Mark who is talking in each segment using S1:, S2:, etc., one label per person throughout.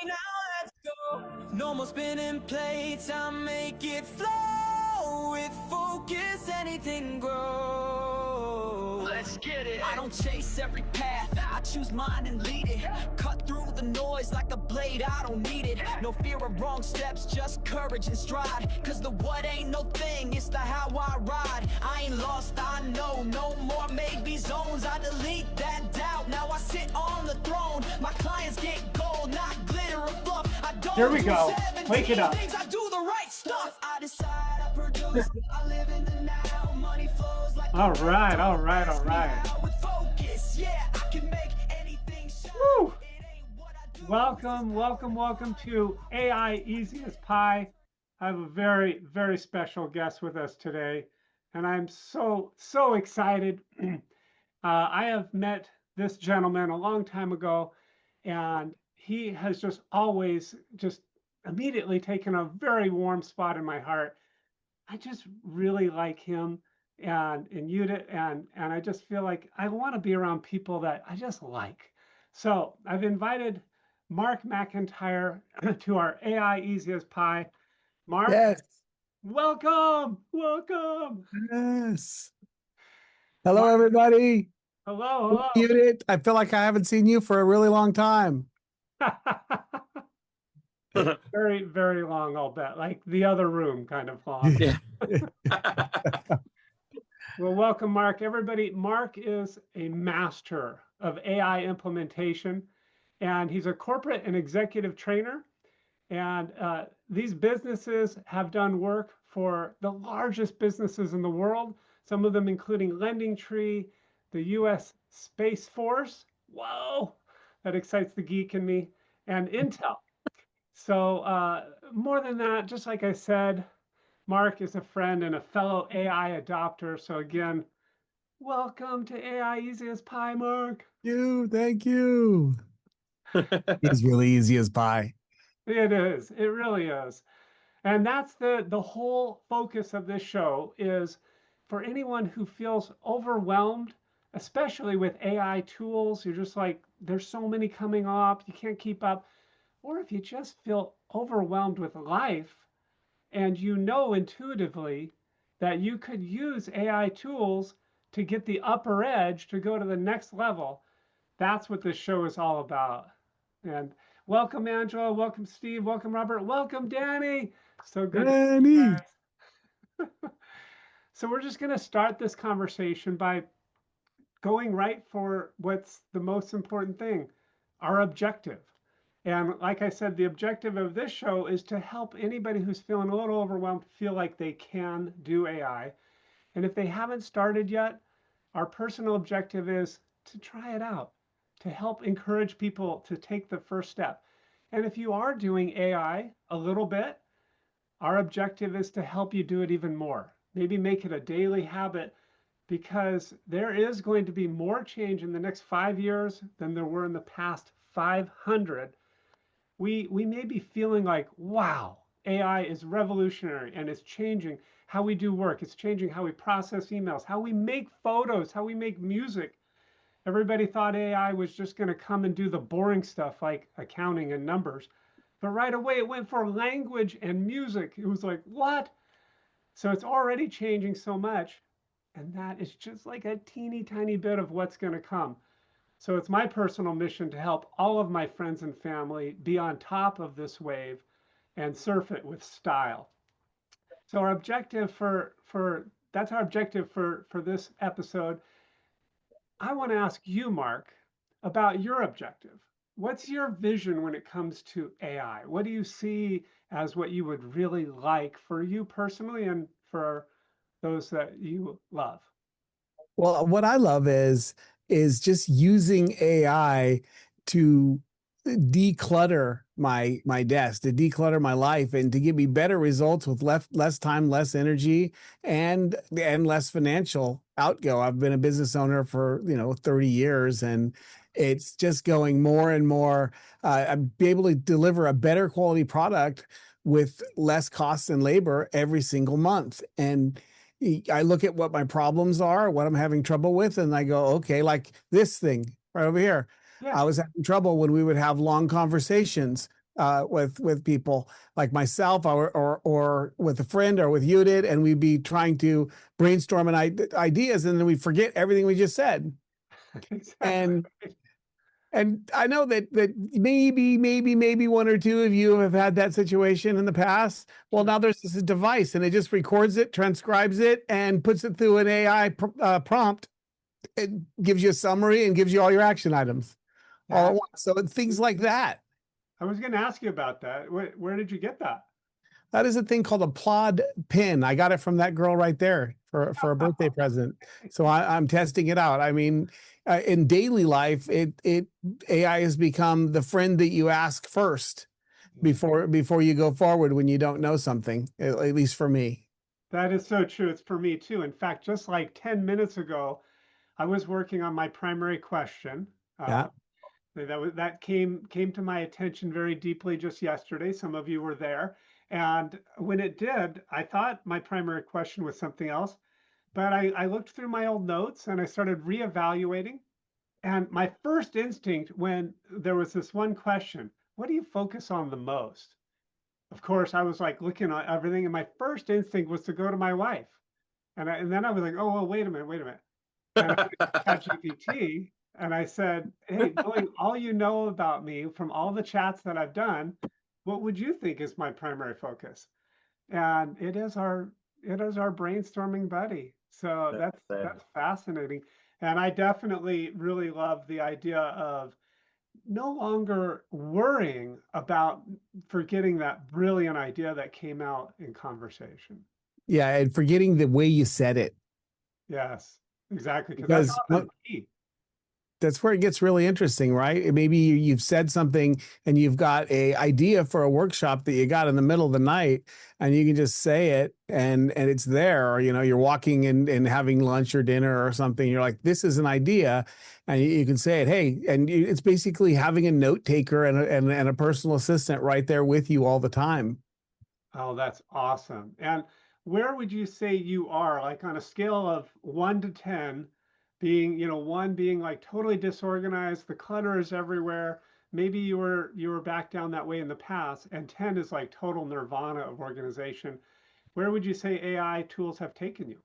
S1: now let's go. No more spinning plates, I make it flow. With focus, anything grows. Let's get it. I don't chase every path, I choose mine and lead it. Cut through the noise like a blade, I don't need it. No fear of wrong steps, just courage and stride. Cause the what ain't no thing, it's the how I ride. I ain't lost, I know, no more maybe zones. I delete that doubt, now I sit on the throne. My clients get gold, not glitter or fluff. I don't
S2: Here we go. Wake it up.
S1: things, I do the right stuff. I decide, I produce, I live in the now. Money flows like
S2: All right, all right, all right.
S1: with focus, yeah, I can make anything shine.
S2: Woo.
S1: It ain't what I do.
S2: Welcome, welcome, welcome to AI Easy as Pie. I have a very, very special guest with us today, and I'm so excited. I have met this gentleman a long time ago, and he has just always just immediately taken a very warm spot in my heart. I just really like him and Judith, and I just feel like I want to be around people that I just like. So I've invited Mark McIntyre to our AI Easy as Pie. Mark,
S3: Yes.
S2: welcome, welcome.
S3: Yes. Hello,
S2: Mark,
S3: everybody.
S2: hello,
S3: Judith, I feel like I haven't seen you for a really long time.
S2: hello. Very, very long, I'll bet. Like the other room kind of long.
S4: Yeah.
S2: Well, welcome, Mark. Everybody, Mark is a master of AI implementation, and he's a corporate and executive trainer. And these businesses have done work for the largest businesses in the world, some of them including LendingTree, the US Space Force. Whoa, that excites the geek in me, and Intel. So more than that, just like I said, Mark is a friend and a fellow AI adopter. So again, welcome to AI Easy as Pie, Mark.
S3: Thank you. He's really easy as pie.
S2: It is. It really is. And that's the whole focus of this show is for anyone who feels overwhelmed, especially with AI tools. You're just like, there's so many coming up, you can't keep up. Or if you just feel overwhelmed with life and you know intuitively that you could use AI tools to get the upper edge to go to the next level. That's what this show is all about. And welcome, Angela. Welcome, Steve. Welcome, Robert. Welcome, Danny. So good to see you guys. So we're just going to start this conversation by going right for what's the most important thing, our objective. And like I said, the objective of this show is to help anybody who's feeling a little overwhelmed feel like they can do AI. And if they haven't started yet, our personal objective is to try it out, to help encourage people to take the first step. And if you are doing AI a little bit, our objective is to help you do it even more. Maybe make it a daily habit, because there is going to be more change in the next 5 years than there were in the past 500. We may be feeling like, wow, AI is revolutionary and it's changing how we do work. It's changing how we process emails, how we make photos, how we make music. Everybody thought AI was just going to come and do the boring stuff like accounting and numbers. But right away it went for language and music. It was like, what? So it's already changing so much. And that is just like a teeny tiny bit of what's going to come. So it's my personal mission to help all of my friends and family be on top of this wave and surf it with style. So our objective that's our objective for this episode. I want to ask you, Mark, about your objective. What's your vision when it comes to AI? What do you see as what you would really like for you personally and for those that you love?
S3: Well, what I love is just using AI to declutter my desk, to declutter my life, and to give me better results with less time, less energy, and less financial outgo. I've been a business owner for 30 years, and it's just going more and more. I'm be able to deliver a better quality product with less costs and labor every single month. And I look at what my problems are, what I'm having trouble with, and I go, okay, like this thing right over here.
S2: Yeah.
S3: I was having trouble when we would have long conversations. with people like myself or with a friend or with you did, and we'd be trying to brainstorm ideas, and then we forget everything we just said.
S2: Exactly.
S3: And I know that maybe one or two of you have had that situation in the past. Well, now there's this device, and it just records it, transcribes it, and puts it through an AI prompt. It gives you a summary and gives you all your action items all at once. So things like that.
S2: I was going to ask you about that. Where did you get that?
S3: That is a thing called a plod pin. I got it from that girl right there for a birthday present. So I'm testing it out. I mean, in daily life, it AI has become the friend that you ask first before you go forward when you don't know something. At least for me.
S2: That is so true. It's for me too. In fact, just like 10 minutes ago, I was working on my primary question.
S3: Yeah.
S2: That came to my attention very deeply just yesterday. Some of you were there. And when it did, I thought my primary question was something else. But I looked through my old notes and I started reevaluating. And my first instinct when there was this one question, what do you focus on the most? Of course, I was like looking at everything, and my first instinct was to go to my wife. And then I was like, oh, well, wait a minute. And I went to Chat GPT and I said, hey, knowing all you know about me from all the chats that I've done, what would you think is my primary focus? And it is our brainstorming buddy. So that's fascinating. And I definitely really love the idea of no longer worrying about forgetting that brilliant idea that came out in conversation.
S3: Yeah, and forgetting the way you said it.
S2: Yes, exactly. Because that's
S3: Because
S2: often key.
S3: that's where it gets really interesting, right? Maybe you've said something and you've got a idea for a workshop that you got in the middle of the night, and you can just say it and it's there. Or, you're walking and having lunch or dinner or something. You're like, this is an idea, and you can say it. Hey, and it's basically having a note taker and a personal assistant right there with you all the time.
S2: Oh, that's awesome. And where would you say you are, like on a scale of 1 to 10, being, one being like totally disorganized, the clutter is everywhere. Maybe you were back down that way in the past, and 10 is like total nirvana of organization. Where would you say AI tools have taken you?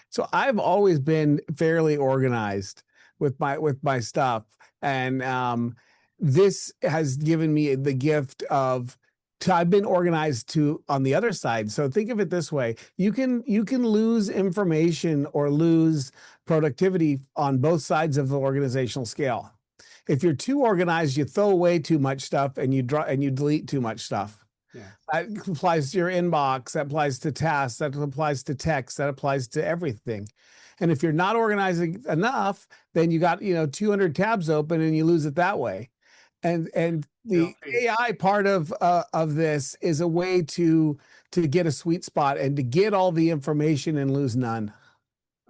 S3: So I've always been fairly organized with my stuff, and this has given me the gift of. I've been organized to on the other side. So think of it this way: you can lose information or lose productivity on both sides of the organizational scale. If you're too organized, you throw away too much stuff and you delete too much stuff.
S2: Yes.
S3: That applies to your inbox, that applies to tasks, that applies to text, that applies to everything. And if you're not organizing enough, then you got, 200 tabs open and you lose it that way. And the AI part of this is a way to get a sweet spot and to get all the information and lose none.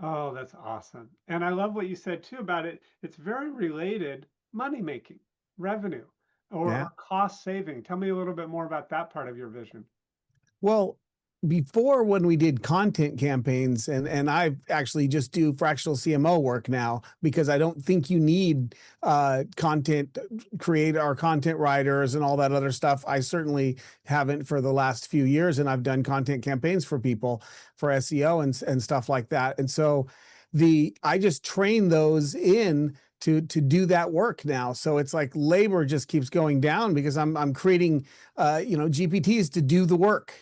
S2: Oh, that's awesome. And I love what you said too about it. It's very related money making, revenue, or
S3: Yeah.
S2: cost saving. Tell me a little bit more about that part of your vision.
S3: Well, before when we did content campaigns, and I actually just do fractional CMO work now because I don't think you need content creator or content writers and all that other stuff. I certainly haven't for the last few years, and I've done content campaigns for people for SEO and stuff like that. And so I just train those in to do that work now. So it's like labor just keeps going down because I'm creating GPTs to do the work.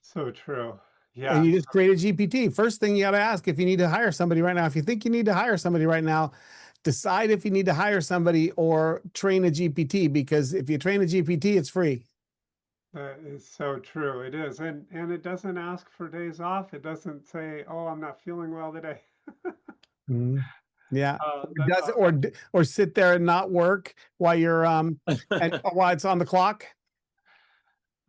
S2: So true.
S3: And
S2: Yeah.
S3: you just create a GPT. First thing you got to ask if you need to hire somebody right now. If you think you need to hire somebody right now, decide if you need to hire somebody or train a GPT, because if you train a GPT, it's free.
S2: That is so true. It is. And it doesn't ask for days off. It doesn't say, "Oh, I'm not feeling well today."
S3: Mhm. Yeah.
S2: That's
S3: Does it or sit there and not work while you're and while it's on the clock?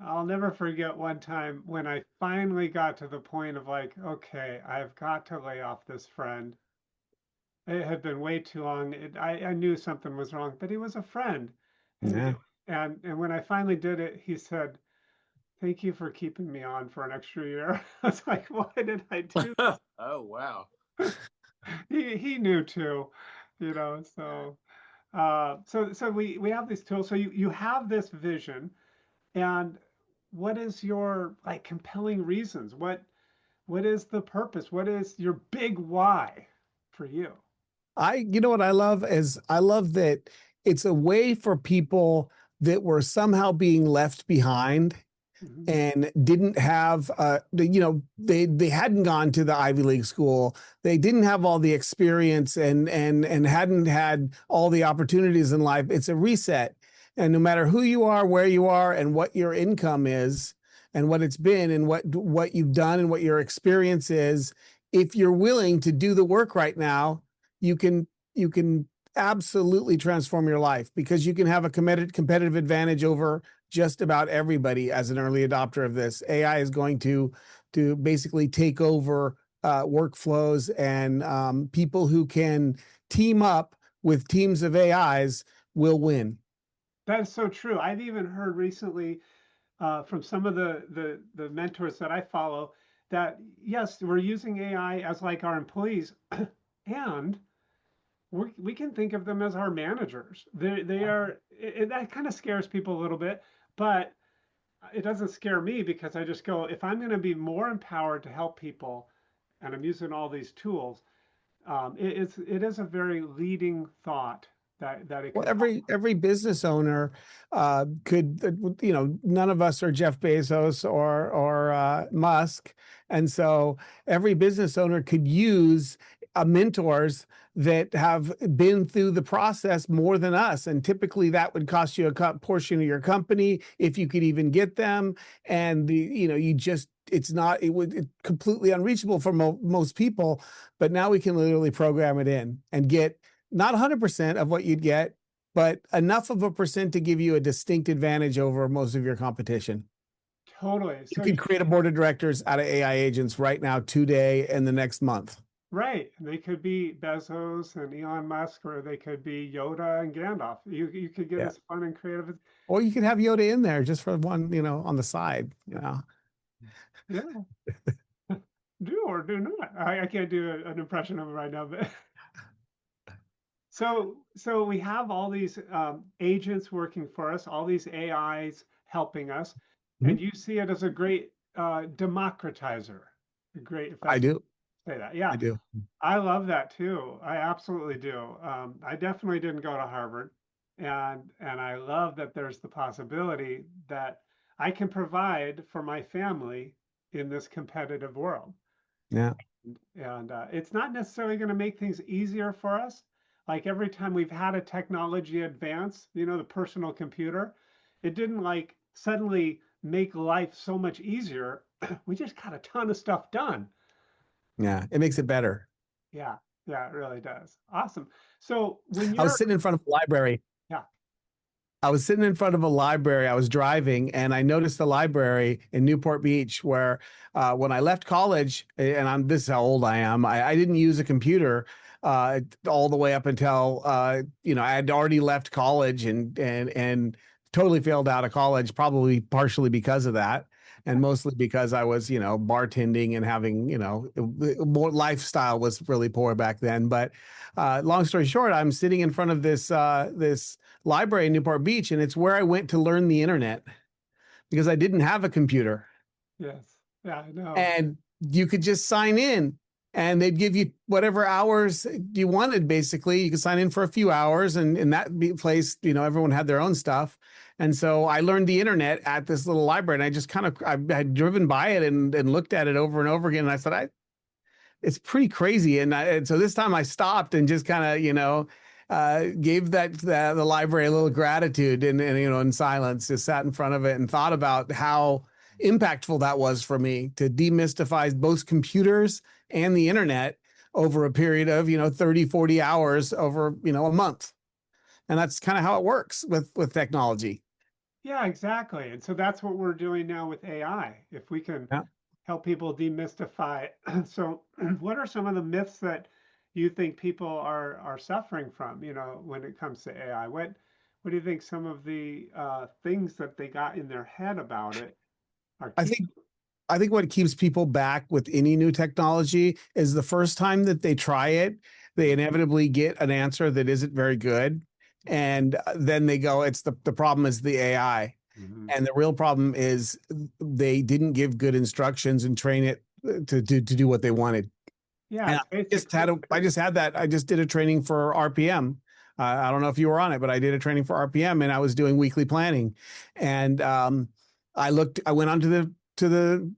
S2: I'll never forget one time when I finally got to the point of like, okay, I've got to lay off this friend. It had been way too long. I knew something was wrong, but he was a friend. And
S3: Yeah.
S2: and when I finally did it, he said, "Thank you for keeping me on for an extra year." I was like, "Why did I do
S4: Oh, wow.
S2: he knew too, so So we have these tools. So you have this vision, and what is your like compelling reasons? What is the purpose? What is your big why for you?
S3: You know what I love is I love that it's a way for people that were somehow being left behind
S2: Mhm.
S3: and didn't have they hadn't gone to the Ivy League school. They didn't have all the experience and hadn't had all the opportunities in life. It's a reset. And no matter who you are, where you are, and what your income is, and what it's been, and what you've done, and what your experience is, if you're willing to do the work right now, you can absolutely transform your life because you can have a competitive advantage over just about everybody as an early adopter of this. AI is going to basically take over workflows, and people who can team up with teams of AIs will win.
S2: That is so true. I've even heard recently from some of the mentors that I follow that yes, we're using AI as like our employees, and we can think of them as our managers. They are that kind of scares people a little bit, but it doesn't scare me because I just go, if I'm going to be more empowered to help people, and I'm using all these tools, it is a very leading thought that it
S3: Well,
S2: could help.
S3: every business owner could, none of us are Jeff Bezos or Musk, and so every business owner could use mentors that have been through the process more than us, and typically that would cost you a portion of your company if you could even get them, and you just it's completely unreachable for most people, but now we can literally program it in and get not 100% of what you'd get, but enough of a percent to give you a distinct advantage over most of your competition.
S2: Totally.
S3: You
S2: So
S3: can create a board of directors out of AI agents right now, today, and the next month.
S2: right, they could be Bezos and Elon Musk, or they could be Yoda and Gandalf. You could get
S3: Yeah.
S2: as fun and creative as
S3: Or you could have Yoda in there just for one, on the side.
S2: yeah, do or do not. I can't do an impression of it right now, but so we have all these agents working for us, all these AIs helping us, and
S3: Mhm.
S2: you see it as a great democratizer. A great, if
S3: I
S2: that's
S3: do.
S2: say that.
S3: I
S2: Yeah,
S3: do.
S2: I love that too. I absolutely do. I definitely didn't go to Harvard, and I love that there's the possibility that I can provide for my family in this competitive world.
S3: Yeah.
S2: And it's not necessarily going to make things easier for us. Like every time we've had a technology advance, the personal computer, it didn't like suddenly make life so much easier. We just got a ton of stuff done.
S3: Yeah. It makes it better.
S2: Yeah, yeah, it really does. Awesome. So when
S3: I was
S2: you're,
S3: sitting in front of a library
S2: yeah,
S3: I was sitting in front of a library. I was driving and I noticed a library in Newport Beach where when I left college, and this is how old I am, I didn't use a computer all the way up until, I had already left college and totally failed out of college, probably partially because of that. And mostly because I was, bartending and having, more lifestyle was really poor back then. But long story short, I'm sitting in front of this library in Newport Beach, and it's where I went to learn the internet because I didn't have a computer.
S2: yes, yeah, I know.
S3: And you could just sign in and they'd give you whatever hours you wanted. Basically, you could sign in for a few hours, and in that place, everyone had their own stuff. And so I learned the internet at this little library, and I just I had driven by it and looked at it over and over again. And I said, it's pretty crazy. And so this time I stopped and just kind of, gave the library a little gratitude, and in silence, just sat in front of it and thought about how impactful that was for me to demystify both computers and the internet over a period of 30, 40 hours over a month. And that's kind of how it works with technology.
S2: Yeah, exactly. And so that's what we're doing now with AI. If we can
S3: Yeah.
S2: help people demystify. So, what are some of the myths that you think people are suffering from, when it comes to AI? What do you think some of the things that they got in their head about it are
S3: I
S2: keep?
S3: think I think what keeps people back with any new technology is the first time that they try it, they inevitably get an answer that isn't very good. And then they go, it's the problem is the AI. And the real problem is they didn't give good instructions and train it to do what they wanted.
S2: Yeah,
S3: And
S2: it's basically.
S3: I just had that. I just did a training for RPM. I don't know if you were on it, but I did a training for RPM, and I was doing weekly planning. And I went onto the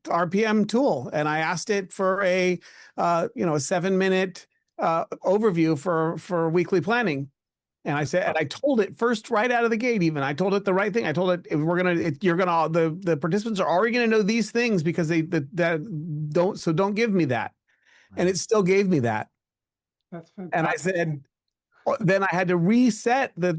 S3: RPM tool, and I asked it for a 7-minute overview for weekly planning. And I said, and I told it first right out of the gate, even I told it the right thing. I told it, if the participants are already going to know these things because don't give me that. And it still gave me that.
S2: That's
S3: And I
S2: fantastic.
S3: said, then I had to reset the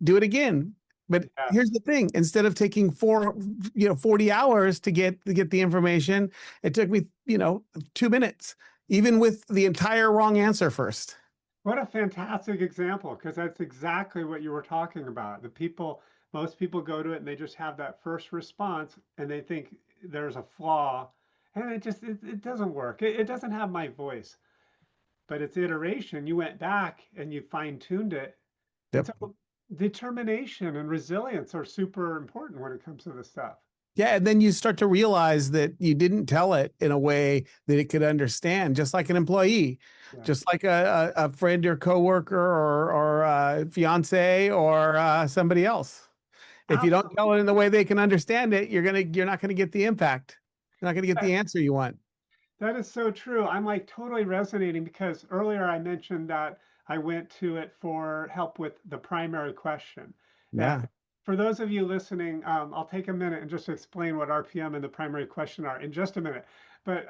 S3: do it again. But here's
S2: Yes.
S3: the thing: instead of taking 40 hours to get the information, it took me 2 minutes, even with the entire wrong answer first.
S2: What a fantastic example, because that's exactly what you were talking about. Most people go to it and they just have that first response and they think there's a flaw, and it doesn't work. It doesn't have my voice, but it's iteration. You went back and you fine tuned it. And
S3: Yep.
S2: so determination and resilience are super important when it comes to this stuff.
S3: Yeah, and then you start to realize that you didn't tell it in a way that it could understand, just like an employee,
S2: Yeah.
S3: just like a friend or coworker or a fiance or somebody else. If you don't tell it in the way they can understand it, you're not gonna get the impact. You're not gonna get the answer you want.
S2: That is so true. I'm like totally resonating because earlier I mentioned that I went to it for help with the primary question. And
S3: Yeah.
S2: for those of you listening, I'll take a minute and just explain what RPM and the primary question are in just a minute. But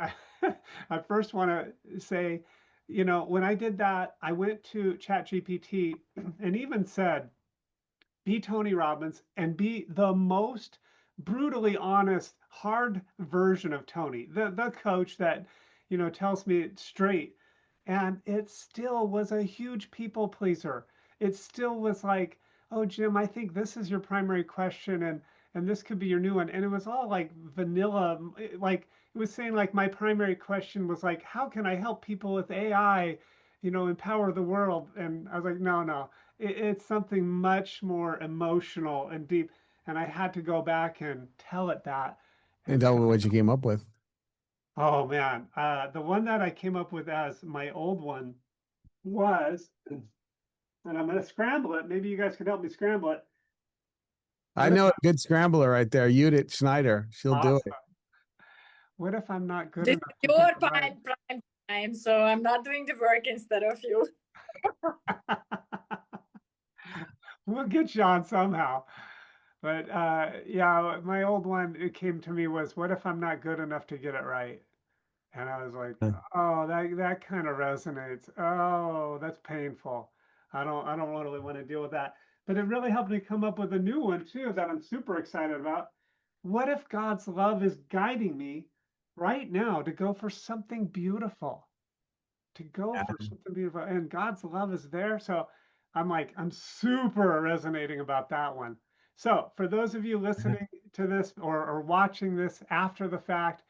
S2: I first want to say, when I did that, I went to Chat GPT and even said, be Tony Robbins and be the most brutally honest, hard version of Tony, the coach that, tells me it straight. And it still was a huge people pleaser. It still was like, oh, Jim, I think this is your primary question, and this could be your new one. And it was all like vanilla, like it was saying like my primary question was like, how can I help people with AI, empower the world? And I was like, no, no, it's something much more emotional and deep. And I had to go back and tell it that.
S3: And
S2: And
S3: tell me what you came up with.
S2: oh man, the one that I came up with as my old one was, and I'm going to scramble it. Maybe you guys can help me scramble it.
S3: I
S2: What if
S3: know a
S2: I'm
S3: good scrambler right there, Judith Schneider. She'll do
S2: awesome?
S3: it.
S2: What if I'm not good
S4: This
S2: enough
S4: is
S2: to get
S4: your
S2: it right?
S4: prime time, so I'm not doing the work instead of you.
S2: We'll get you on somehow. But yeah, my old one, it came to me was, what if I'm not good enough to get it right? And I was like, oh, that kind of resonates. Oh, that's painful. I don't really want to deal with that. But it really helped me come up with a new one too that I'm super excited about. What if God's love is guiding me right now to go for something beautiful? To go for something beautiful. And God's love is there. So I'm super resonating about that one. So for those of you listening to this or watching this after the fact,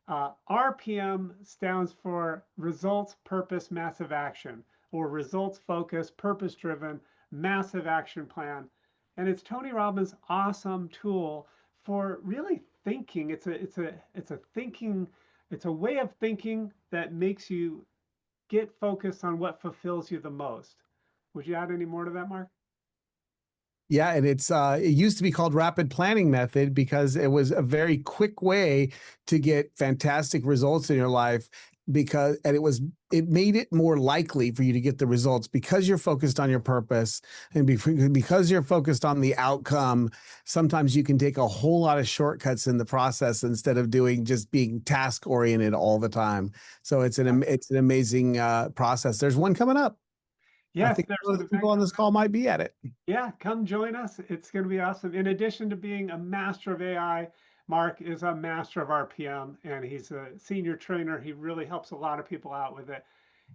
S2: RPM stands for Results, Purpose, Massive Action, or Results Focused, Purpose Driven, Massive Action Plan. And it's Tony Robbins' awesome tool for really thinking. It's a thinking, it's a way of thinking that makes you get focused on what fulfills you the most. Would you add any more to that, Mark?
S3: Yeah, and it used to be called rapid planning method because it was a very quick way to get fantastic results in your life it made it more likely for you to get the results because you're focused on your purpose and because you're focused on the outcome. Sometimes you can take a whole lot of shortcuts in the process instead of just being task oriented all the time. So it's an amazing process. There's one coming up. I
S2: Yes,
S3: think
S2: there's
S3: some of
S2: an
S3: the
S2: event
S3: people on
S2: coming
S3: this call might be at it.
S2: Yeah, come join us. It's going to be awesome. In addition to being a master of AI, Mark is a master of RPM and he's a senior trainer. He really helps a lot of people out with it.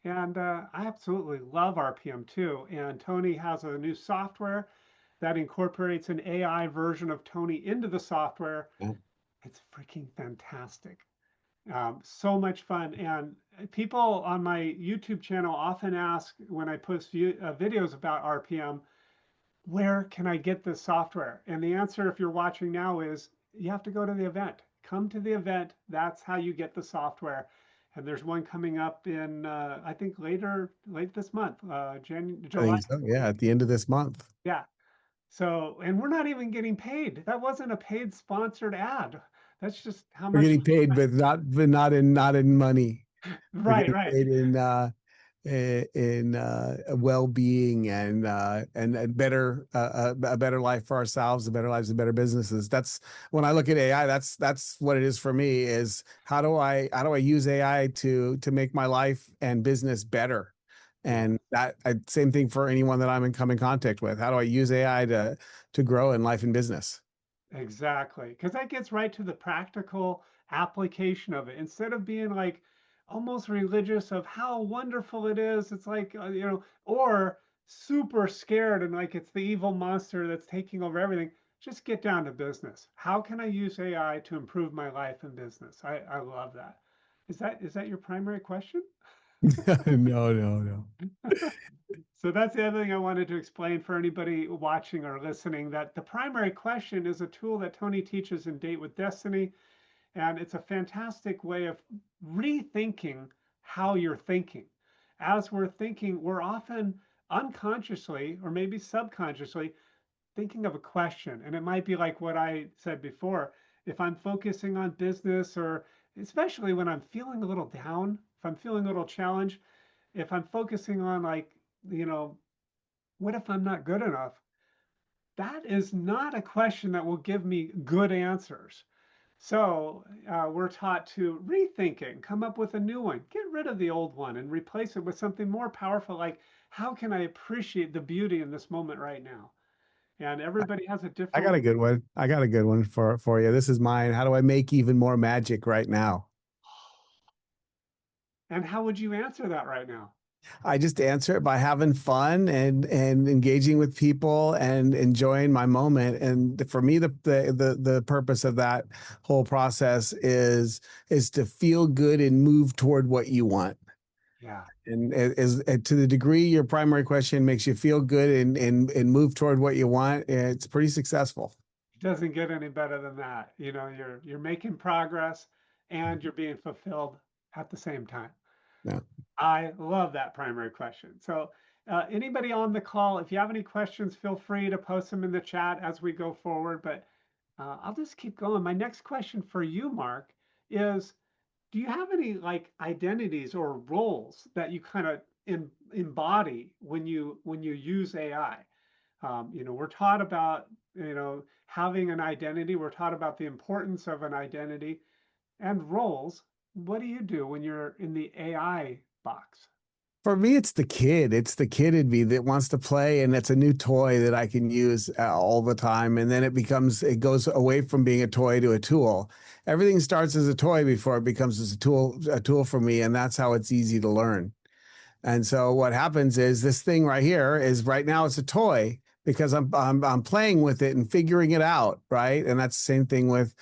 S2: And I absolutely love RPM too. And Tony has a new software that incorporates an AI version of Tony into the software.
S3: Yeah.
S2: It's freaking fantastic. So much fun. And people on my YouTube channel often ask when I post videos about RPM, where can I get this software? And the answer, if you're watching now, is you have to go to the event. Come to the event. That's how you get the software. And there's one coming up in, I think late this month,
S3: I
S2: July.
S3: think so. Yeah, at the end of this month.
S2: Yeah. So, and we're not even getting paid. That wasn't a paid sponsored ad. That's just how
S3: We're
S2: much.
S3: getting paid, but not in money. We're
S2: Right,
S3: getting
S2: right.
S3: paid in well-being and a better life for ourselves, a better lives, and better businesses. That's when I look at AI. That's what it is for me. Is how do I use AI to make my life and business better?
S2: Yeah.
S3: And same thing for anyone that I'm in come in contact with. How do I use AI to grow in life and business?
S2: Exactly. Because that gets right to the practical application of it. Instead of being like almost religious of how wonderful it is, it's like, or super scared and like it's the evil monster that's taking over everything. Just get down to business. How can I use AI to improve my life and business? I love that. Is that your primary question?
S3: No, no, no.
S2: So that's the other thing I wanted to explain for anybody watching or listening, that the primary question is a tool that Tony teaches in Date with Destiny. And it's a fantastic way of rethinking how you're thinking. As we're thinking, we're often unconsciously or maybe subconsciously thinking of a question. And it might be like what I said before. If I'm focusing on business, or especially when I'm feeling a little down, if I'm feeling a little challenged, if I'm focusing on like, you know, what if I'm not good enough? That is not a question that will give me good answers. So we're taught to rethink it and come up with a new one, get rid of the old one and replace it with something more powerful, like how can I appreciate the beauty in this moment right now? And everybody has a
S3: I
S2: different.
S3: got a good one. I got a good one for you. This is mine. How do I make even more magic right now?
S2: And how would you answer that right now?
S3: I just answer it by having fun and engaging with people and enjoying my moment. And for me, the purpose of that whole process is to feel good and move toward what you want.
S2: Yeah,
S3: And is to the degree your primary question makes you feel good and move toward what you want, it's pretty successful.
S2: it doesn't get any better than that. You're making progress and you're being fulfilled at the same time.
S3: Yeah.
S2: I love that primary question. So, anybody on the call, if you have any questions, feel free to post them in the chat as we go forward. But I'll just keep going. My next question for you, Mark, is do you have any like identities or roles that you kind of embody when you use AI? We're taught about having an identity. We're taught about the importance of an identity and roles. What do you do when you're in the AI box?
S3: For me, it's the kid. It's the kid in me that wants to play, and it's a new toy that I can use all the time. And then it goes away from being a toy to a tool. Everything starts as a toy before it becomes as a tool for me, and that's how it's easy to learn. And so what happens is this thing right here is right now it's a toy because I'm playing with it and figuring it out, right? And that's the same thing with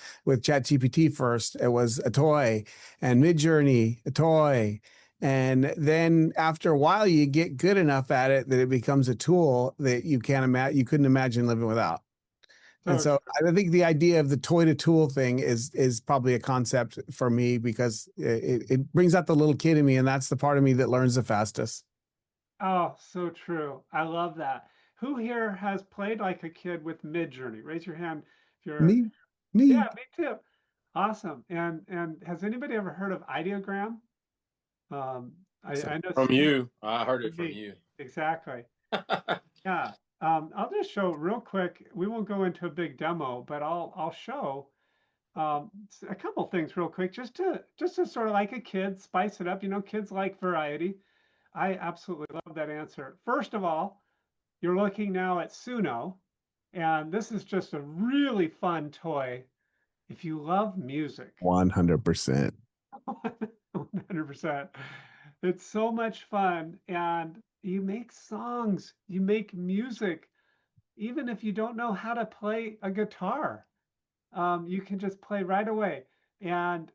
S3: Chat GPT. First it was a toy, and MidJourney a toy, and then after a while you get good enough at it that it becomes a tool that you couldn't imagine living without. And
S2: So
S3: so I think the idea of the toy to tool thing is probably a concept for me because it brings out the little kid in me, and that's the part of me that learns the fastest.
S2: Oh, so true. I love that. Who here has played like a kid with MidJourney? Raise your hand if you're.
S3: Me,
S2: Yeah,
S3: me.
S2: me too. Awesome. And has anybody ever heard of ideogram? I know
S5: From
S2: Steve
S5: you. I heard
S2: from
S5: it from
S2: me.
S5: you.
S2: Exactly. Yeah. I'll just show real quick. We won't go into a big demo, but I'll show a couple things real quick, just to sort of like a kid, spice it up. Kids like variety. I absolutely love that answer. First of all, you're looking now at Suno, and this is just a really fun toy. If you love music,
S3: 100%.
S2: 100%. It's so much fun, and you make songs, you make music, even if you don't know how to play a guitar. You can just play right away. and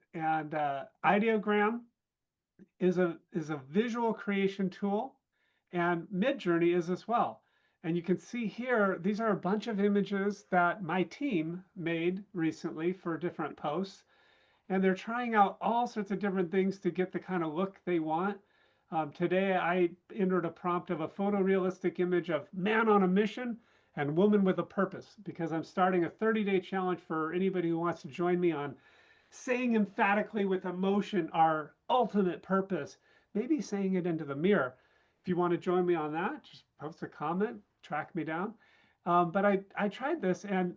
S2: ideogram is a visual creation tool, and MidJourney is as well. And you can see here, these are a bunch of images that my team made recently for different posts. And they're trying out all sorts of different things to get the kind of look they want. Today, I entered a prompt of a photorealistic image of man on a mission and woman with a purpose, because I'm starting a 30-day challenge for anybody who wants to join me on saying emphatically with emotion our ultimate purpose, maybe saying it into the mirror. If you want to join me on that, just post a comment, track me down. But I tried this, and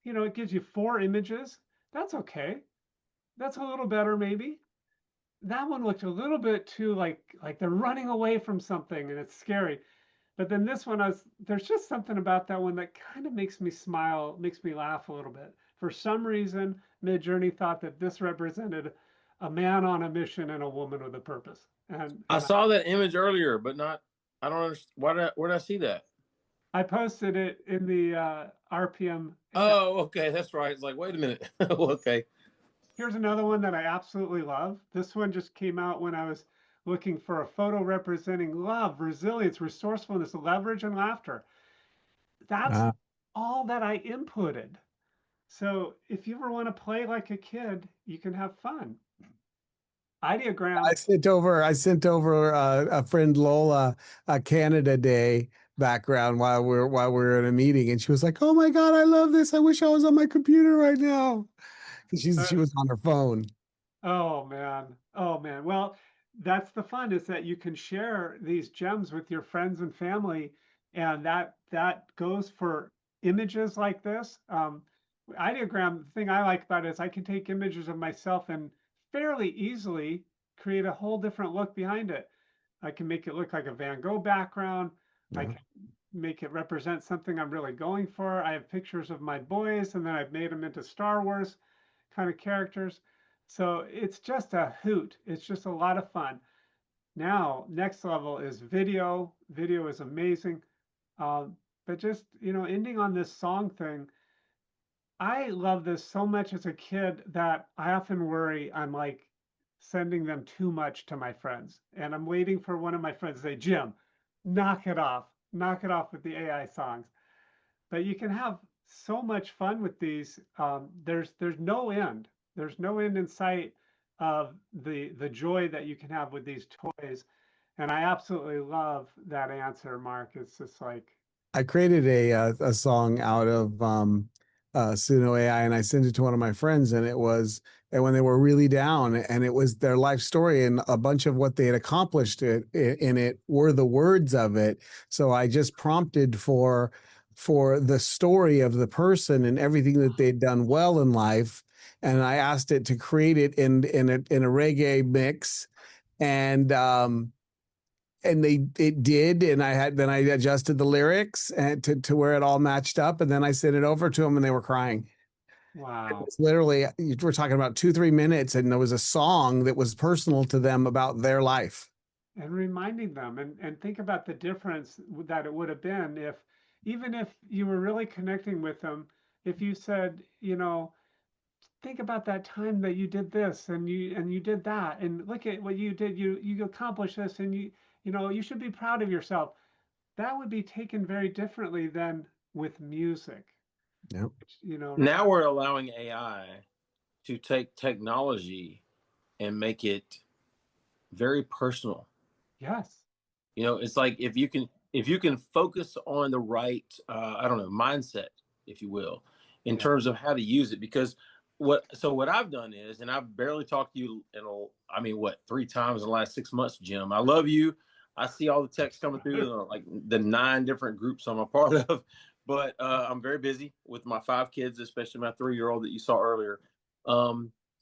S2: it gives you 4 images. That's okay. That's a little better, maybe. That one looked a little bit too like they're running away from something and it's scary. But then this one, there's just something about that one that kind of makes me smile, makes me laugh a little bit. For some reason, MidJourney thought that this represented a man on a mission and a woman with a purpose.
S5: I saw that image earlier, but not. I don't understand. Where did I see that?
S2: I posted it in the RPM.
S5: Oh, okay, that's right. It's like, wait a minute. Okay.
S2: Here's another one that I absolutely love. This one just came out when I was looking for a photo representing love, resilience, resourcefulness, leverage, and laughter. That's all that I inputted. So if you ever want to play like a kid, you can have fun. Ideogram.
S3: I sent over a friend Lola a Canada Day background while we're in a meeting, and she was like, "Oh my God, I love this! I wish I was on my computer right now," because she was on her phone.
S2: Oh man. Oh man. Well, that's the fun, is that you can share these gems with your friends and family, and that goes for images like this. Ideogram, the thing I like about it is I can take images of myself and fairly easily create a whole different look behind it. I can make it look like a Van Gogh background. I can make it represent something I'm really going for. I have pictures of my boys, and then I've made them into Star Wars kind of characters. So it's just a hoot. It's just a lot of fun. Now, next level is video. Video is amazing. But just, ending on this song thing, I love this so much as a kid that I often worry I'm like sending them too much to my friends. And I'm waiting for one of my friends to say, Jim, knock it off. Knock it off with the AI songs. But you can have so much fun with these. There's no end. There's no end in sight of the joy that you can have with these toys. And I absolutely love that answer, Mark. It's just like,
S3: I created a song out of Suno AI, and I sent it to one of my friends, and and when they were really down, and it was their life story, and a bunch of what they had accomplished in it were the words of it. So I just prompted for the story of the person and everything that they'd done well in life, and I asked it to create it in a reggae mix, and it did, and I adjusted the lyrics and to where it all matched up, and then I sent it over to them, and they were crying.
S2: wow.
S3: It's literally, we're talking about 2-3 minutes, and there was a song that was personal to them about their life.
S2: And reminding them, and think about the difference that it would have been if, even if you were really connecting with them, if you said, think about that time that you did this and you did that, and look at what you did, you accomplished this, and you should be proud of yourself. That would be taken very differently than with music.
S3: Yep.
S5: Now we're allowing AI to take technology and make it very personal.
S2: Yes.
S5: It's like if you can focus on the right, I don't know, mindset, if you will, in terms of how to use it. Because what I've done is, and I've barely talked to you in 3 times in the last 6 months, Jim. I love you. I see all the texts coming through, like the 9 different groups I'm a part of. But I'm very busy with my 5 kids, especially my 3-year-old that you saw earlier.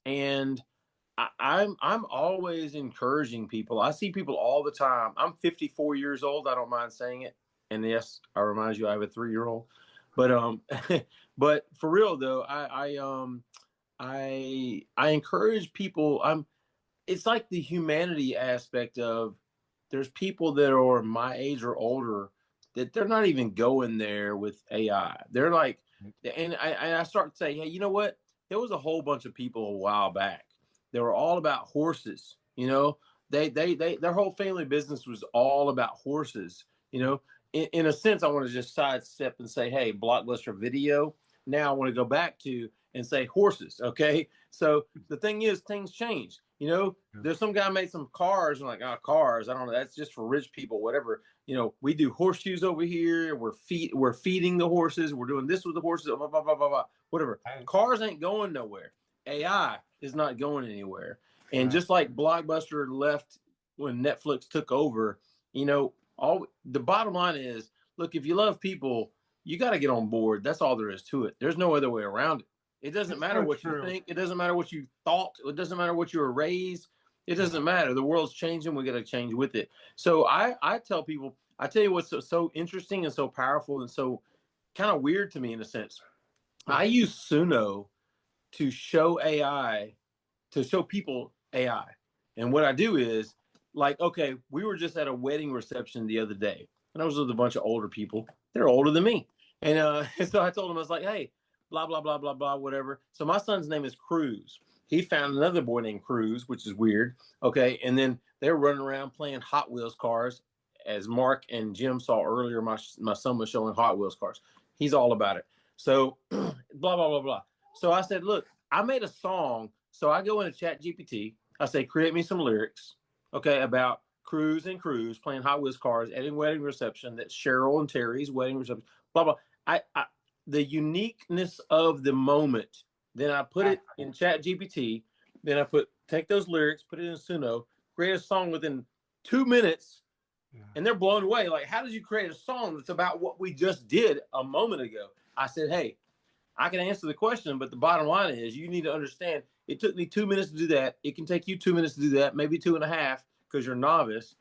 S5: And I'm always encouraging people. I see people all the time. I'm 54 years old. I don't mind saying it. And yes, I remind you, I have a 3-year-old. But but for real though, I encourage people. It's like the humanity aspect of, there's people that are my age or older that they're not even going there with AI. They're like, and I start to say, hey, you know what? there was a whole bunch of people a while back. They were all about horses. You know, their whole family business was all about horses. You know, in a sense, I want to just sidestep and say, hey, Blockbuster Video. Now I want to go back to and say horses. Okay, so the thing is, things change. You know, there's some guy made some cars and like, oh, cars. I don't know. That's just for rich people, whatever. You know, we do horseshoes over here. We're feeding the horses. We're doing this with the horses. Blah, blah, blah, blah, blah, whatever. Cars ain't going nowhere. AI is not going anywhere. And just like Blockbuster left when Netflix took over, you know, all the bottom line is, look, if you love people, you got to get on board. That's all there is to it. There's no other way around it. It doesn't matter what you think. It doesn't matter what you thought. It doesn't matter what you were raised. It doesn't matter. The world's changing. We got to change with it. So I tell people, I tell you what's so interesting and so powerful and so kind of weird to me in a sense. I use Suno to show AI, to show people AI. And what I do is, like, okay, we were just at a wedding reception the other day, and I was with a bunch of older people. They're older than me. And so I told them, I was like, hey, blah, blah, blah, blah, blah, whatever. So my son's name is Cruz. He found another boy named Cruz, which is weird. Okay. And then they're running around playing Hot Wheels cars. As Mark and Jim saw earlier, my son was showing Hot Wheels cars. He's all about it. So blah, blah, blah, blah. So I said, look, I made a song. So I go into Chat GPT. I say, create me some lyrics, okay, about Cruz and Cruz playing Hot Wheels cars at a wedding reception. That's Cheryl and Terry's wedding reception, blah, blah. The uniqueness of the moment. Then I put it in Chat GPT. Then I take those lyrics, put it in Suno, create a song within 2 minutes, and they're blown away. Like, how did you create a song that's about what we just did a moment ago? I said, hey, I can answer the question, but the bottom line is you need to understand it took me 2 minutes to do that. It can take you 2 minutes to do that, maybe 2.5 because you're a novice.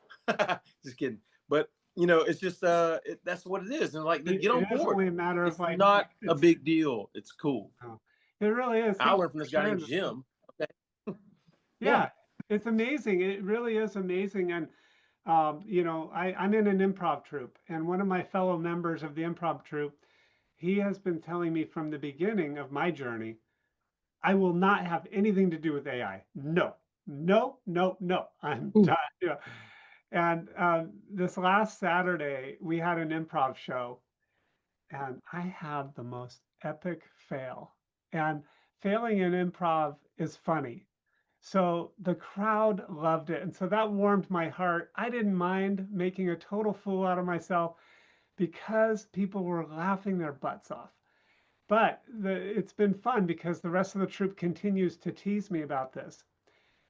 S5: Just kidding. But, you know, it's just that's what it is. And like, get on board.
S2: Only a matter of like,
S5: not a big deal. It's cool.
S2: It really is.
S5: I learned from this guy named Jim. Okay.
S2: Yeah, it's amazing. It really is amazing. And you know, I'm in an improv troupe, and one of my fellow members of the improv troupe, he has been telling me from the beginning of my journey, I will not have anything to do with AI. No, no, no, no. I'm done. Yeah. And this last Saturday, we had an improv show, and I had the most epic fail. And failing in improv is funny. So the crowd loved it. And so that warmed my heart. I didn't mind making a total fool out of myself because people were laughing their butts off. But it's been fun because the rest of the troupe continues to tease me about this.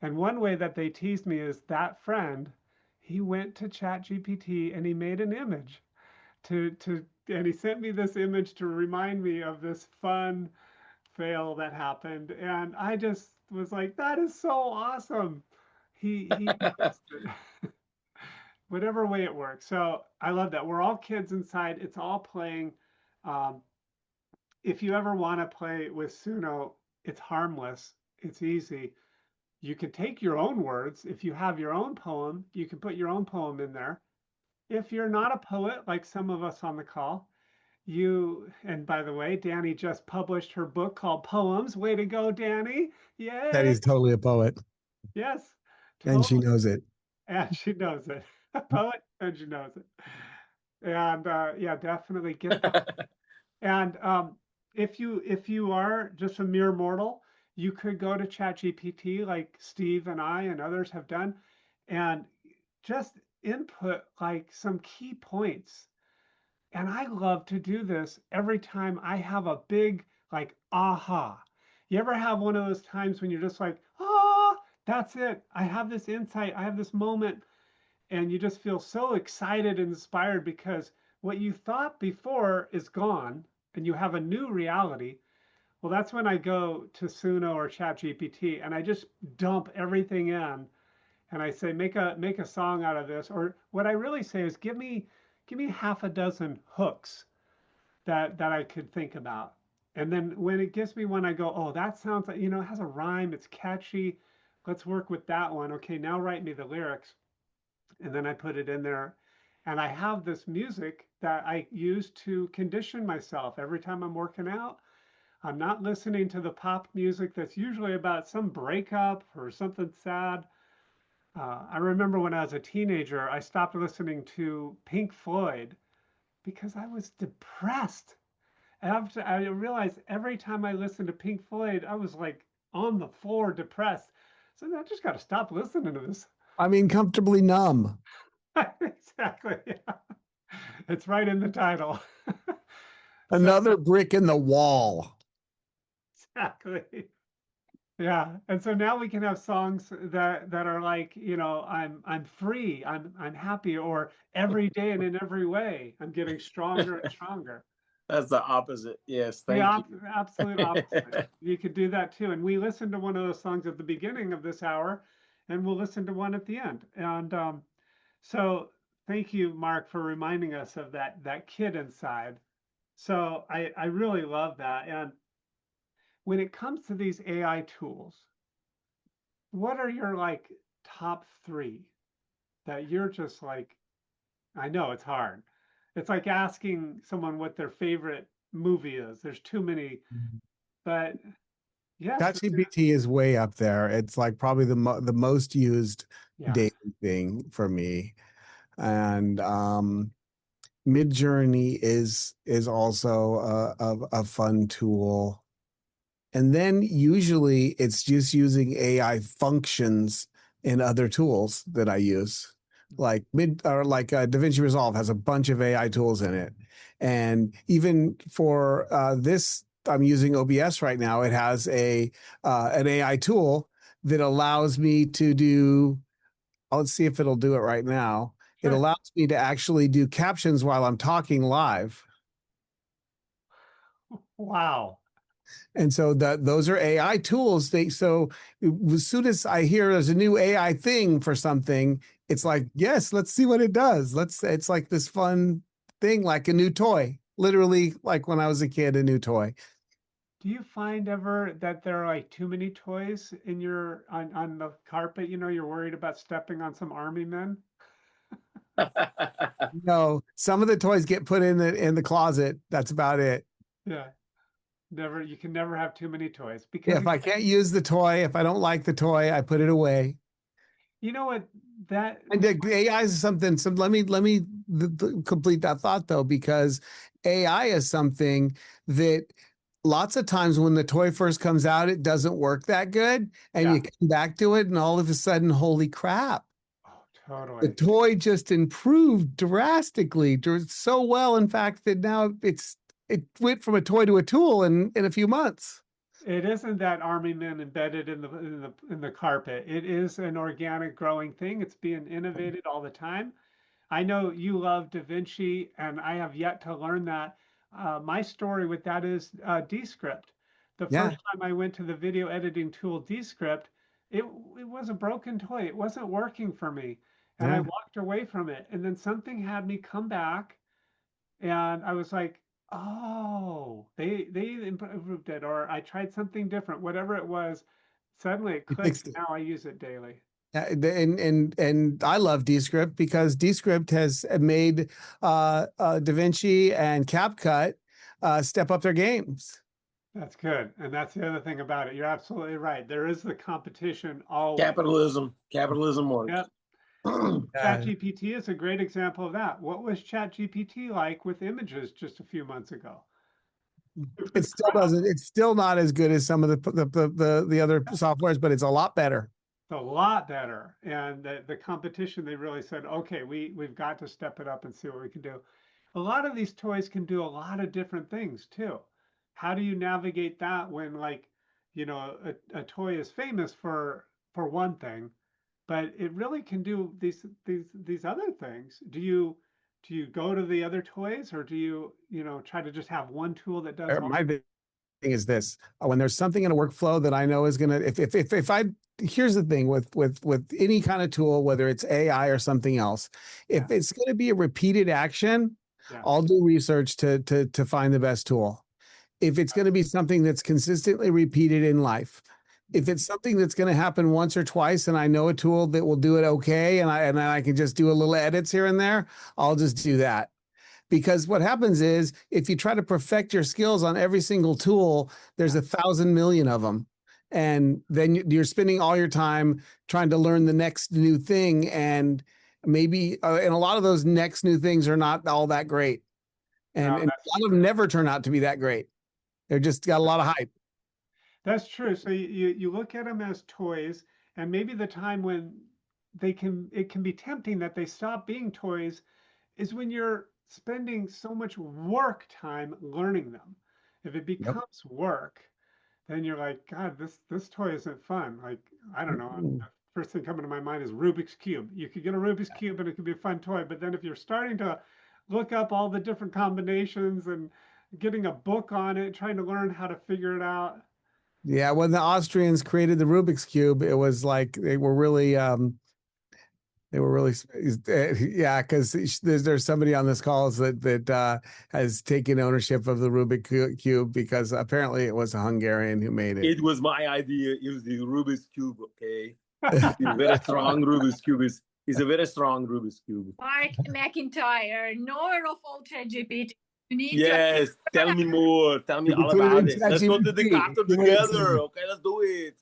S2: And one way that they teased me is that friend, he went to Chat GPT and he made an image and he sent me this image to remind me of this fun fail that happened. And I just was like, that is so awesome. He whatever way it works. So I love that. We're all kids inside. It's all playing. If you ever want to play with Suno, it's harmless. It's easy. You can take your own words. If you have your own poem, you can put your own poem in there. If you're not a poet, like some of us on the call, and by the way, Danny just published her book called Poems. Way to go, Danny. Yay.
S3: That is totally a poet.
S2: Yes.
S3: Totally. And she knows it.
S2: And she knows it. A poet, and she knows it. And yeah, definitely get that. And if you are just a mere mortal, you could go to ChatGPT like Steve and I and others have done, and just input like some key points. And I love to do this every time I have a big like aha. You ever have one of those times when you're just like, ah, that's it. I have this insight. I have this moment. And you just feel so excited and inspired because what you thought before is gone and you have a new reality. Well, that's when I go to Suno or ChatGPT and I just dump everything in and I say, make a song out of this. Or what I really say is give me half a dozen hooks that I could think about. And then when it gives me one, I go, oh, that sounds like, it has a rhyme, it's catchy. Let's work with that one. Okay, now write me the lyrics. And then I put it in there. And I have this music that I use to condition myself every time I'm working out. I'm not listening to the pop music that's usually about some breakup or something sad. I remember when I was a teenager, I stopped listening to Pink Floyd because I was depressed. After I realized every time I listened to Pink Floyd, I was like on the floor depressed. So I just got to stop listening to this.
S3: I mean, comfortably numb.
S2: Exactly. Yeah. It's right in the title. So
S3: Another brick in the wall.
S2: exactly. Yeah. And so now we can have songs that are like, I'm free, I'm happy, or every day and in every way, I'm getting stronger and stronger.
S5: That's the opposite. Yes,
S2: The
S5: thank you.
S2: absolute opposite. You could do that too. And we listened to one of those songs at the beginning of this hour, and we'll listen to one at the end. And so thank you, Mark, for reminding us of that kid inside. So I really love that. And when it comes to these AI tools, what are your like top three that you're just like, I know it's hard. It's like asking someone what their favorite movie is. There's too many, but yes,
S3: Chat GPT is way up there. It's like probably the most used
S2: yeah,
S3: daily thing for me. And MidJourney is also a fun tool. And then usually it's just using AI functions in other tools that I use. Like DaVinci Resolve has a bunch of AI tools in it. And even for this, I'm using OBS right now. It has an AI tool that allows me to do, let's see if it'll do it right now. It
S2: sure.
S3: allows me to actually do captions while I'm talking live.
S2: Wow.
S3: And so those are AI tools. So as soon as I hear there's a new AI thing for something, it's like, yes, let's see what it does. It's like this fun thing, like a new toy, literally like when I was a kid, a new toy.
S2: Do you find ever that there are like too many toys in your on the carpet? You're worried about stepping on some army men.
S3: No, some of the toys get put in the closet. That's about it.
S2: Yeah. Never, you can never have too many toys because
S3: If I can't use the toy, if I don't like the toy, I put it away.
S2: you know what that
S3: And the AI is something. So let me complete that thought though, because AI is something that lots of times when the toy first comes out, it doesn't work that good, and
S2: yeah.
S3: you come back to it, and all of a sudden, holy crap!
S2: Oh,
S3: The
S2: totally.
S3: toy just improved drastically, so well, in fact, that now it went from a toy to a tool in a few months.
S2: It isn't that army men embedded in the carpet. It is an organic growing thing. It's being innovated all the time. I know you love Da Vinci, and I have yet to learn that. My story with that is Descript. The
S3: Yeah,
S2: first time I went to the video editing tool Descript, it was a broken toy. It wasn't working for me, and I
S3: yeah.
S2: walked away from it. And then something had me come back, and I was like, "Oh, they improved it," or I tried something different. Whatever it was, suddenly it
S3: It
S2: clicked.
S3: fixed it.
S2: Now I use it daily.
S3: And I love Descript because Descript has made DaVinci and CapCut step up their games.
S2: That's good. And that's the other thing about it. You're absolutely right. There is the competition always.
S5: Capitalism works.
S2: Yep. ChatGPT is a great example of that. What was ChatGPT like with images just a few months ago? It
S3: It
S2: was
S3: still
S2: crap.
S3: doesn't. It's still not as good as some of the other softwares, but it's a lot better.
S2: It's a lot better. And the competition, they really said, okay, we've got to step it up and see what we can do. A lot of these toys can do a lot of different things too. How do you navigate that when like, a toy is famous for one thing, but it really can do these other things. Do you go to the other toys, or do you try to just have one tool that does all?
S3: My thing is this: when there's something in a workflow that I know is gonna, if I here's the thing with any kind of tool, whether it's AI or something else,
S2: Yeah,
S3: if it's going to be a repeated action,
S2: yeah,
S3: I'll do research to find the best tool. If it's going to be something that's consistently repeated in life, if it's something that's going to happen once or twice and I know a tool that will do it okay, and I can just do a little edits here and there, I'll just do that. because what happens is if you try to perfect your skills on every single tool, there's 1,000 million of them. And then you're spending all your time trying to learn the next new thing. And maybe, and a lot of those next new things are not all that great. And,
S2: No,
S3: and a lot of them never turn out to be that great. They're just got a lot of hype.
S2: that's true. So you look at them as toys, and maybe the time when it can be tempting that they stop being toys is when you're spending so much work time learning them. If it
S3: Yep.
S2: becomes work, then you're like, God, this toy isn't fun. Like, I don't know. The first thing coming to my mind is Rubik's Cube. You could get a Rubik's Cube and it could be a fun toy, but then if you're starting to look up all the different combinations and getting a book on it, trying to learn how to figure it out.
S3: Yeah, when the Austrians created the Rubik's Cube, it was like they were really yeah, because there's somebody on this call that has taken ownership of the Rubik Cube because apparently it was a Hungarian who made it.
S5: It was my idea. It was the Rubik's Cube, okay? It's very strong Rubik's Cube. It's a very strong Rubik's Cube.
S4: Mark McIntyre, knower of all Chat GPT. You need
S5: Yes, tell me more. Tell me all about it. Let's go to the declutter together. Okay, let's do it.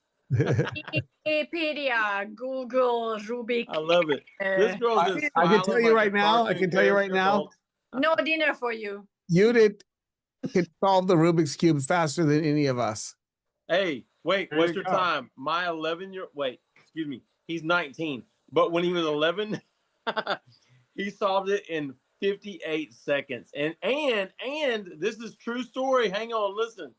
S4: Wikipedia, Google, Rubik.
S5: I love it. This girl just
S3: I can tell
S5: smiling
S3: you
S5: like
S3: right
S5: a
S3: now. I
S5: cartoon
S3: can tell you right now.
S5: adult.
S4: No dinner for you.
S3: Judith can solve the Rubik's Cube faster than any of us.
S5: Hey, wait,
S2: There
S5: what's
S2: you
S5: your
S2: go.
S5: time? My wait, excuse me. He's 19, but when he was 11, he solved it in 58 seconds. And this is true story. Hang on, listen.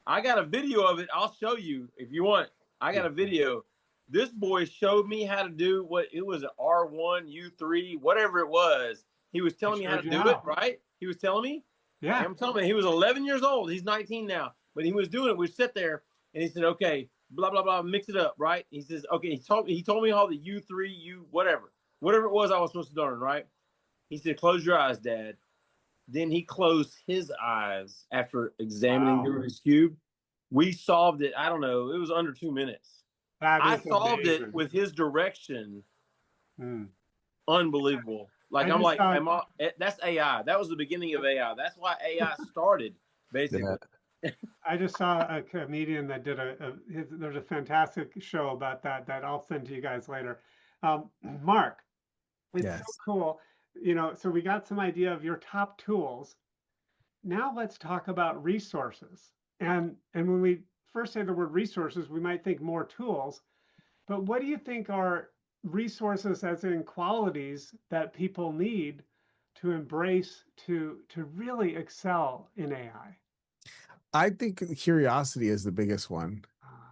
S5: I got a video of it. I'll show you if you want. I got a video. This boy showed me how to do what it was, an R1, U3, whatever it was. He was telling me how to do it, right? He was telling me.
S2: Yeah.
S5: I'm telling you, he was 11 years old. He's 19 now, but he was doing it. We sit there, and he said, "Okay, blah blah blah, mix it up, right?" He says, "Okay." He told me how the U3, whatever it was I was supposed to learn, right? He said, "Close your eyes, Dad." Then he closed his eyes after examining the Rubik's Cube. We solved it. I don't know. It was under 2 minutes. I solved it with his direction. Unbelievable. Like that's AI. That was the beginning of AI. That's why AI started, basically.
S2: I just saw a comedian that did there's a fantastic show about that I'll send to you guys later. Mark, it's so cool. So we got some idea of your top tools. Now let's talk about resources. And when we first say the word resources, we might think more tools, but what do you think are resources, as in qualities, that people need to embrace to really excel in AI?
S3: I think curiosity is the biggest one.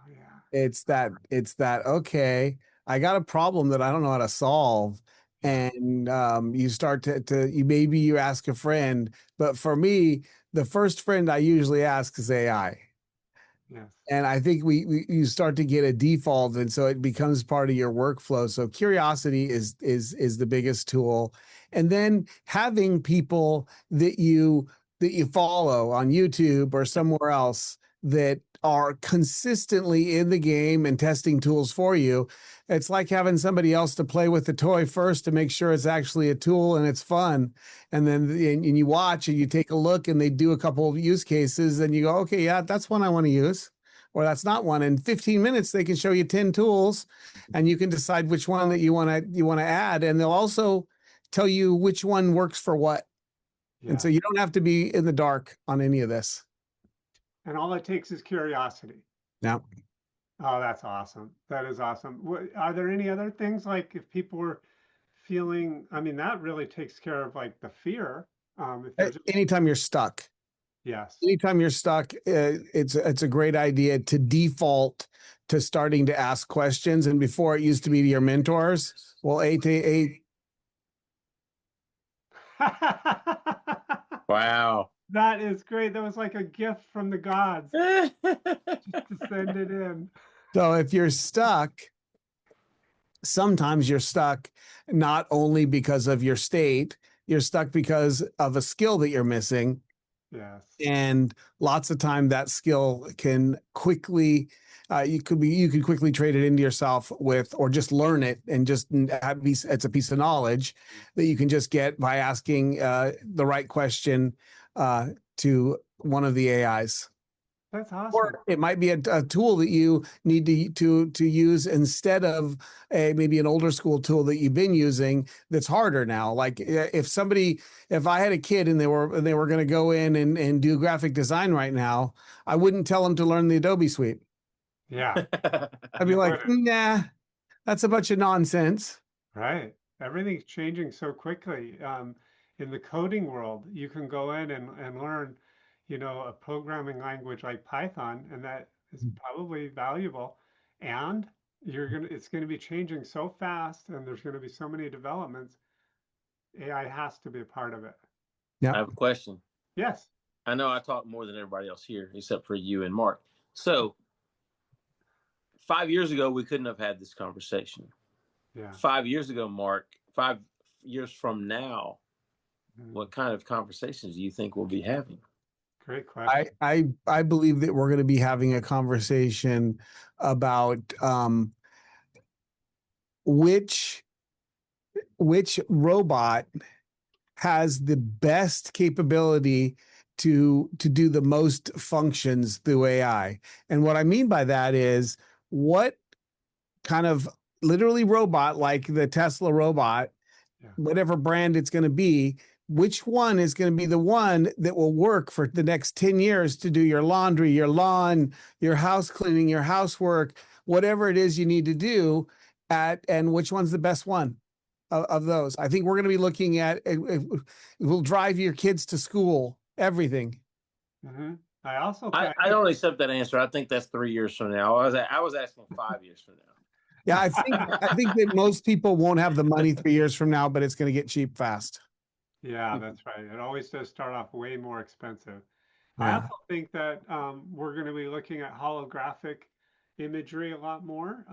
S2: Yeah.
S3: It's that, okay, I got a problem that I don't know how to solve. And you start maybe you ask a friend, but for me, the first friend I usually ask is AI.
S2: Yes.
S3: And I think you start to get a default, and so it becomes part of your workflow. So curiosity is the biggest tool. And then having people that you follow on YouTube or somewhere else that are consistently in the game and testing tools for you. It's like having somebody else to play with the toy first to make sure it's actually a tool and it's fun. And then and you watch and you take a look and they do a couple of use cases and you go, okay, yeah, that's one I want to use. Or that's not one. In 15 minutes, they can show you 10 tools and you can decide which one that you want to add. And they'll also tell you which one works for what. Yeah. And so you don't have to be in the dark on any of this.
S2: And all it takes is curiosity.
S3: Yeah.
S2: Oh, that's awesome. That is awesome. Are there any other things, like if people were feeling, I mean, that really takes care of like the fear.
S3: Anytime you're stuck.
S2: Yes.
S3: Anytime you're stuck, it's a great idea to default to starting to ask questions. And before it used to be to your mentors. Well,
S5: Wow.
S2: That is great. That was like a gift from the gods just to send it in.
S3: So if you're stuck, sometimes you're stuck not only because of your state, you're stuck because of a skill that you're missing.
S2: Yes.
S3: And lots of time that skill can quickly you could quickly trade it into yourself with, or just learn it and just have it's a piece of knowledge that you can just get by asking the right question to one of the AIs.
S2: That's awesome.
S3: Or it might be a tool that you need to use instead of maybe an older school tool that you've been using that's harder now. Like if I had a kid and they were going to go in and do graphic design right now, I wouldn't tell them to learn the Adobe suite.
S2: Yeah.
S3: I'd be like, nah, that's a bunch of nonsense.
S2: Right. Everything's changing so quickly. In the coding world, you can go in and learn, a programming language like Python, and that is probably valuable. And it's gonna be changing so fast, and there's gonna be so many developments. AI has to be a part of it.
S3: Yeah.
S5: I have a question.
S2: Yes.
S5: I know I talk more than everybody else here, except for you and Mark. So 5 years ago, we couldn't have had this conversation.
S2: Yeah.
S5: 5 years ago, Mark, 5 years from now, what kind of conversations do you think we'll be having?
S2: Great question.
S3: I believe that we're going to be having a conversation about which robot has the best capability to do the most functions through AI. And what I mean by that is what kind of literally robot, like the Tesla robot, whatever brand it's going to be, which one is going to be the one that will work for the next 10 years to do your laundry, your lawn, your house cleaning, your housework, whatever it is you need to do and which one's the best one of those. I think we're going to be looking at it will drive your kids to school, everything.
S2: Mm-hmm. I
S5: don't accept that answer. I think that's 3 years from now. I was asking 5 years from now.
S3: Yeah, I think that most people won't have the money 3 years from now, but it's going to get cheap fast.
S2: Yeah, that's right. It always does start off way more expensive.
S3: Yeah.
S2: I also think that we're going to be looking at holographic imagery a lot more.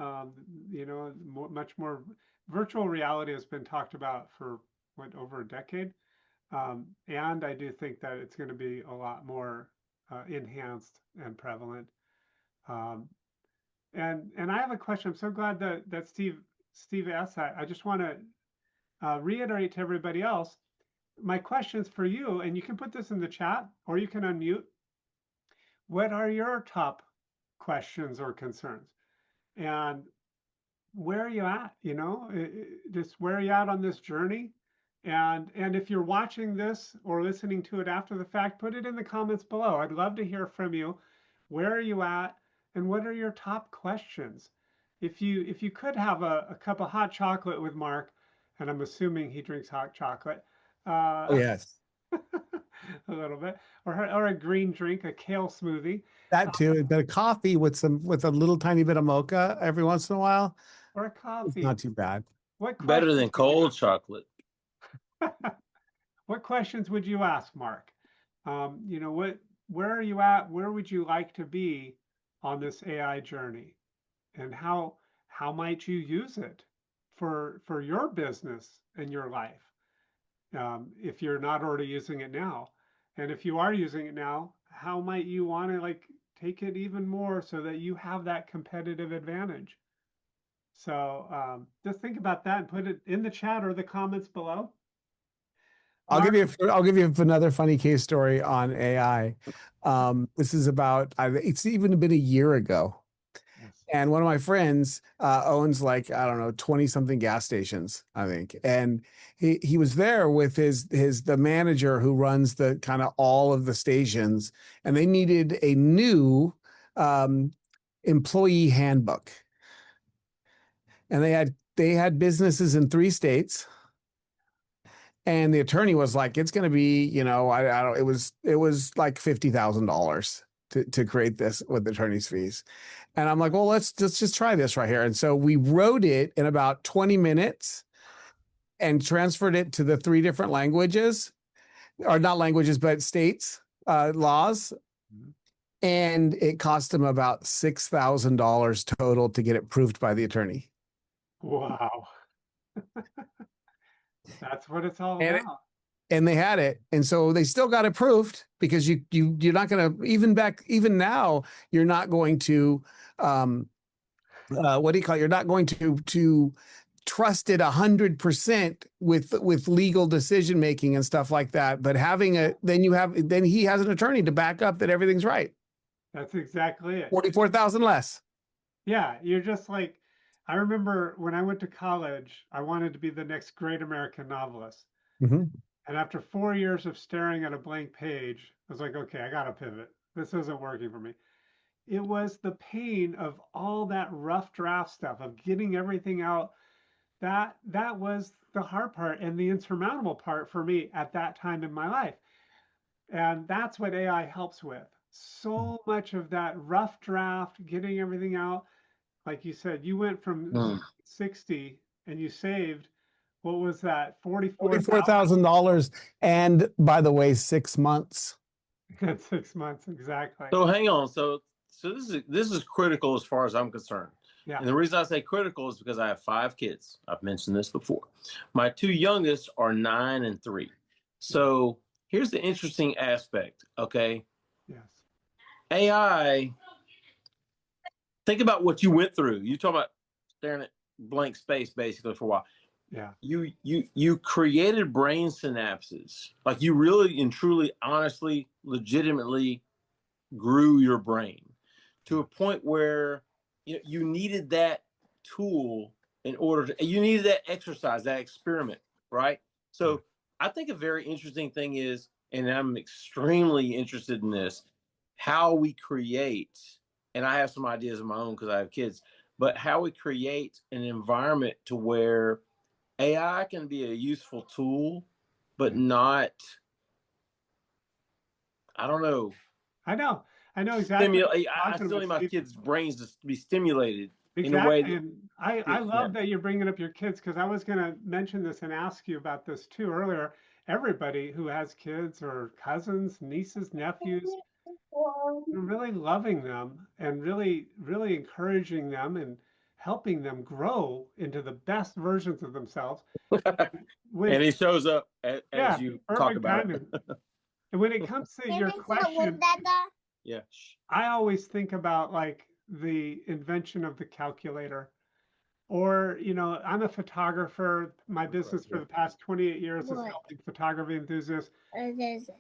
S2: Much more virtual reality has been talked about for over a decade. And I do think that it's going to be a lot more enhanced and prevalent. And I have a question. I'm so glad that Steve asked that. I just want to reiterate to everybody else my questions for you, and you can put this in the chat or you can unmute. What are your top questions or concerns? And where are you at? Just where are you at on this journey? And if you're watching this or listening to it after the fact, put it in the comments below. I'd love to hear from you. Where are you at? And what are your top questions? If you could have a cup of hot chocolate with Mark, and I'm assuming he drinks hot chocolate.
S3: Oh, yes.
S2: A little bit, or a green drink, a kale smoothie.
S3: That too, but a coffee with a little tiny bit of mocha every once in a while,
S2: or a coffee.
S3: It's not too bad.
S2: What
S5: Better than cold chocolate.
S2: What questions would you ask, Mark? Where are you at? Where would you like to be on this AI journey? And how might you use it for your business and your life? If you're not already using it now. And if you are using it now, how might you want to take it even more so that you have that competitive advantage? So just think about that and put it in the chat or the comments below.
S3: I'll give you another funny case story on AI. This is it's even been a year ago. And one of my friends owns 20 something gas stations, I think. And he was there with the manager who runs the kind of all of the stations, and they needed a new employee handbook. And they had businesses in 3 states. And the attorney was like, it's going to be, it was like $50,000 to create this with attorney's fees. And I'm like, well, let's just try this right here. And so we wrote it in about 20 minutes and transferred it to the 3 different languages, or not languages, but states, laws. And it cost him about $6,000 total to get it approved by the attorney.
S2: Wow. That's what it's all about.
S3: and they had it, and so they still got it proofed, because you're not going to, even now, you're not going to what do you call it? You're not going to trust it 100% with legal decision making and stuff like that. But then he has an attorney to back up that everything's right.
S2: That's exactly it.
S3: 44,000 less.
S2: Yeah, you're just like, I remember when I went to college, I wanted to be the next great American novelist.
S3: Mm-hmm.
S2: And after 4 years of staring at a blank page, I was like, okay, I got to pivot. This isn't working for me. It was the pain of all that rough draft stuff, of getting everything out. That was the hard part and the insurmountable part for me at that time in my life. And that's what AI helps with. So much of that rough draft, getting everything out. Like you said, you went from 60 and you saved, what was that?
S3: $44,000. And by the way, 6 months.
S2: 6 months, exactly.
S5: So hang on. So this is critical as far as I'm concerned.
S2: Yeah.
S5: And the reason I say critical is because I have 5 kids. I've mentioned this before. My 2 youngest are 9 and 3. So here's the interesting aspect. Okay.
S2: Yes.
S5: AI. Think about what you went through. You talk about staring at blank space basically for a while.
S2: Yeah.
S5: You created brain synapses. Like you really and truly, honestly, legitimately grew your brain to a point where you needed that tool you needed that exercise, that experiment, right? So I think a very interesting thing is, and I'm extremely interested in this, how we create, and I have some ideas of my own because I have kids, but how we create an environment to where AI can be a useful tool, but not, I don't know.
S2: I know exactly.
S5: I still need my kids' brains to be stimulated in a
S2: Exactly.
S5: way.
S2: And I love that you're bringing up your kids, because I was going to mention this and ask you about this too earlier. Everybody who has kids or cousins, nieces, nephews, really loving them and really, really encouraging them and helping them grow into the best versions of themselves.
S5: And it shows up as you talk about
S2: timing. And when it comes to your question,
S5: yeah,
S2: I always think about like the invention of the calculator. Or, I'm a photographer. My business for the past 28 years is helping photography enthusiasts.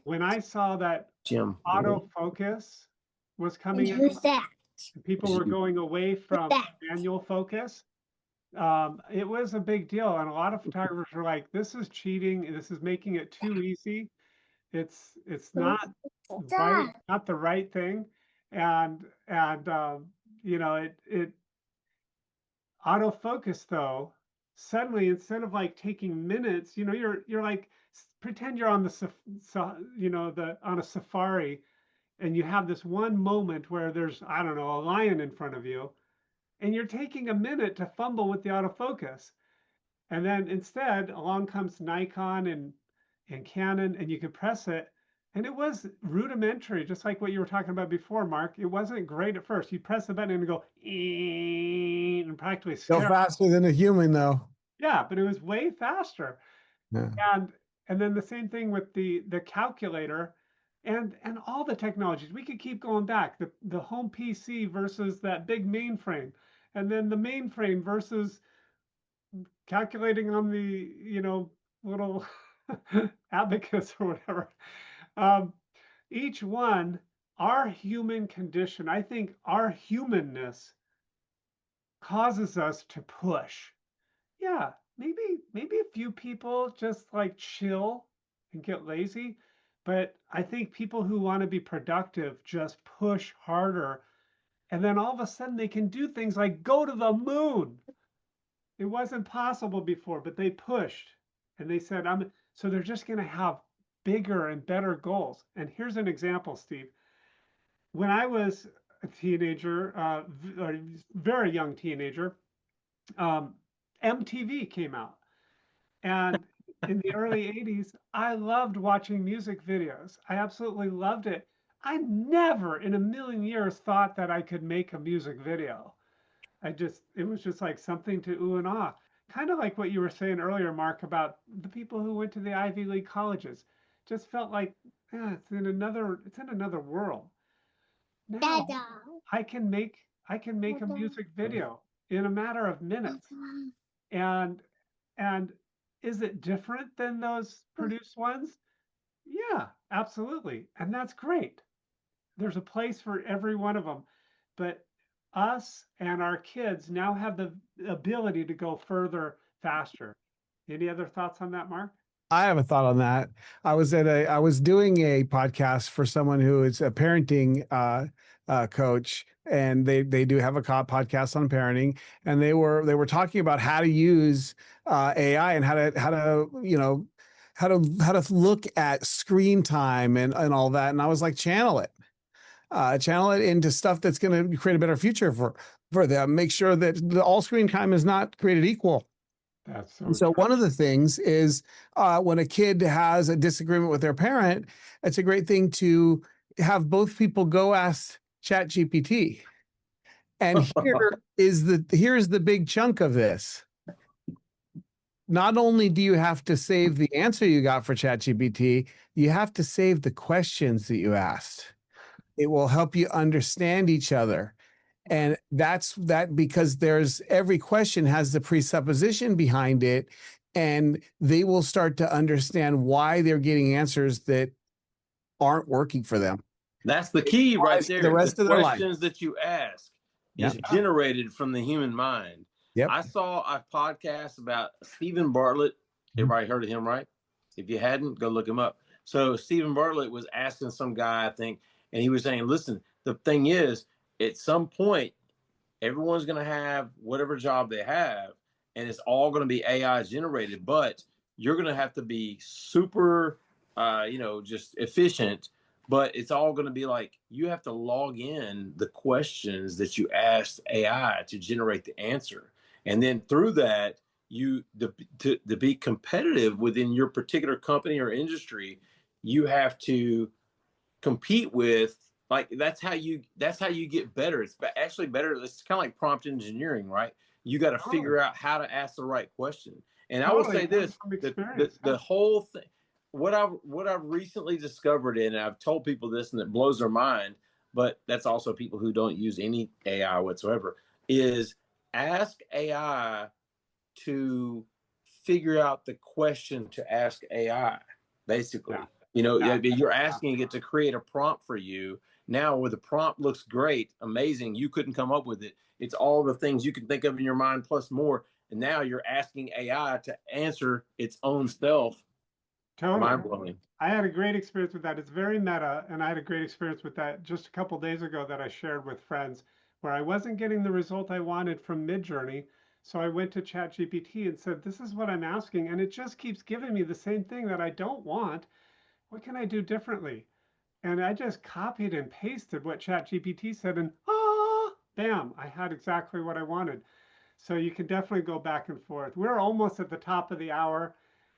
S2: When I saw that
S5: Jim,
S2: autofocus was coming in, people were going away from manual focus. It was a big deal. And a lot of photographers were like, this is cheating. This is making it too easy. It's not right, not the right thing. And it autofocus though, suddenly instead of like taking minutes, you're like, pretend you're on on a safari, and you have this one moment where there's, I don't know, a lion in front of you, and you're taking a minute to fumble with the autofocus. And then instead along comes Nikon and Canon, and you could press it. And it was rudimentary, just like what you were talking about before, Mark. It wasn't great at first. You press the button and go, and practically
S3: Still faster than a human, though.
S2: Yeah, but it was way faster.
S3: Yeah.
S2: And then the same thing with the calculator and all the technologies. We could keep going back. The home PC versus that big mainframe, and then the mainframe versus calculating on the little abacus or whatever. Each one, our human condition, I think our humanness causes us to push. Yeah, maybe a few people just like chill and get lazy, but I think people who want to be productive just push harder, and then all of a sudden they can do things like go to the moon. It wasn't possible before, but they pushed and they said, so they're just going to have bigger and better goals. And here's an example, Steve. When I was a teenager, a very young teenager, MTV came out. And in the early 80s, I loved watching music videos. I absolutely loved it. I never in a million years thought that I could make a music video. It was just like something to ooh and ah. kind of like what you were saying earlier, Mark, about the people who went to the Ivy League colleges, just felt like, yeah, it's in another world. Now I can make a music video in a matter of minutes. And and is it different than those produced ones? Yeah, absolutely. And that's great. There's a place for every one of them. But us and our kids now have the ability to go further faster. Any other thoughts on that, Mark?
S3: I have a thought on that. I was doing a podcast for someone who is a parenting coach, and they do have a podcast on parenting, and they were talking about how to use AI and how to how to look at screen time and all that. And I was like, channel it into stuff that's going to create a better future for them. Make sure that all screen time is not created equal.
S2: That's so
S3: And so
S2: true.
S3: one of the things is when a kid has a disagreement with their parent, it's a great thing to have both people go ask Chat GPT. And here's the big chunk of this. Not only do you have to save the answer you got for Chat GPT, you have to save the questions that you asked. It will help you understand each other. And that's because there's every question has the presupposition behind it, and they will start to understand why they're getting answers that aren't working for them.
S5: That's the key right there.
S3: The rest of their life.
S5: Questions that you ask is
S3: Yep.
S5: generated from the human mind.
S3: Yep.
S5: I saw a podcast about Stephen Bartlett. Everybody heard of him, right? If you hadn't, go look him up. So Stephen Bartlett was asking some guy, I think, and he was saying, listen, the thing is, at some point, everyone's going to have whatever job they have, and it's all going to be AI generated, but you're going to have to be super, just efficient. But it's all going to be like you have to log in the questions that you asked AI to generate the answer. And then through that, to be competitive within your particular company or industry, you have to compete with, like, that's how you get better. It's actually better. It's kind of like prompt engineering, right? You got to figure out how to ask the right question. And I will say this, the whole thing, what I've recently discovered, and I've told people this and it blows their mind, but that's also people who don't use any AI whatsoever, is ask AI to figure out the question to ask AI, basically. Yeah. You're asking it to create a prompt for you. Now, where the prompt looks great, amazing, you couldn't come up with it. It's all the things you can think of in your mind plus more. And now you're asking AI to answer its own self.
S2: Totally.
S5: Mind blowing.
S2: I had a great experience with that. It's very meta, and I had a great experience with that just a couple days ago that I shared with friends, where I wasn't getting the result I wanted from MidJourney. So I went to Chat GPT and said, this is what I'm asking, and it just keeps giving me the same thing that I don't want. What can I do differently? And I just copied and pasted what Chat GPT said, and bam, I had exactly what I wanted. So you can definitely go back and forth. We're almost at the top of the hour.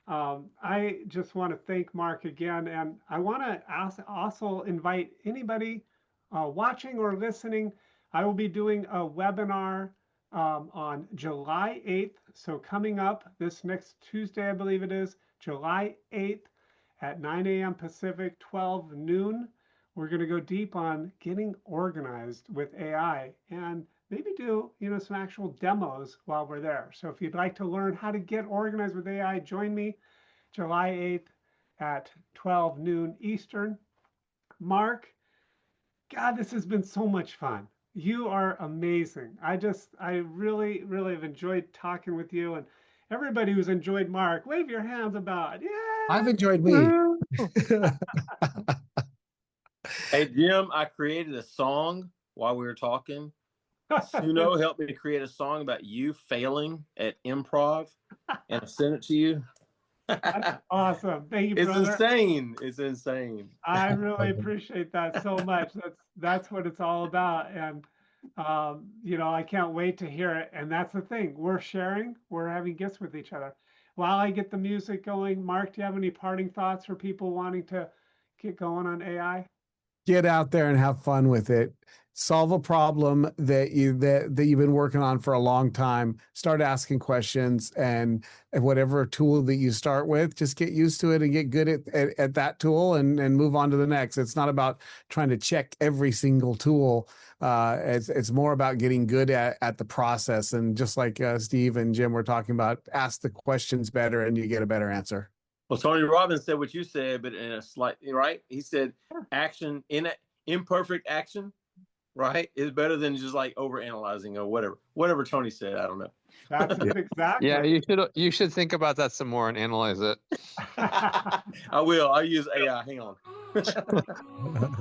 S2: I just want to thank Mark again, and I want to also invite anybody watching or listening. I will be doing a webinar on July 8th. So coming up this next Tuesday, I believe it is, July 8th at 9 a.m. Pacific, 12 noon. We're going to go deep on getting organized with AI and maybe do some actual demos while we're there. So if you'd like to learn how to get organized with AI, join me July 8th at 12 noon Eastern. Mark, God, this has been so much fun. You are amazing. I really, really have enjoyed talking with you, and everybody who's enjoyed Mark, wave your hands about. Yeah.
S3: I've enjoyed me.
S5: Hey, Jim, I created a song while we were talking. Suno helped me create a song about you failing at improv, and I sent it to you.
S2: That's awesome. Thank you, brother.
S5: It's insane. It's insane.
S2: I really appreciate that so much. That's what it's all about. And I can't wait to hear it. And that's the thing. We're sharing, we're having gifts with each other. While I get the music going, Mark, do you have any parting thoughts for people wanting to get going on AI?
S3: Get out there and have fun with it. solve a problem that you've been working on for a long time. Start asking questions, and whatever tool that you start with, just get used to it and get good at that tool, and move on to the next. It's not about trying to check every single tool. It's more about getting good at the process. And just like Steve and Jim were talking about, ask the questions better and you get a better answer.
S5: Well, Tony Robbins said what you said, but in a slight, right? He said action, imperfect action, right, is better than just like overanalyzing or whatever Tony said. I don't know.
S2: That's it, exactly.
S6: Yeah, you should think about that some more and analyze it.
S5: I will. I'll use AI. Hang on.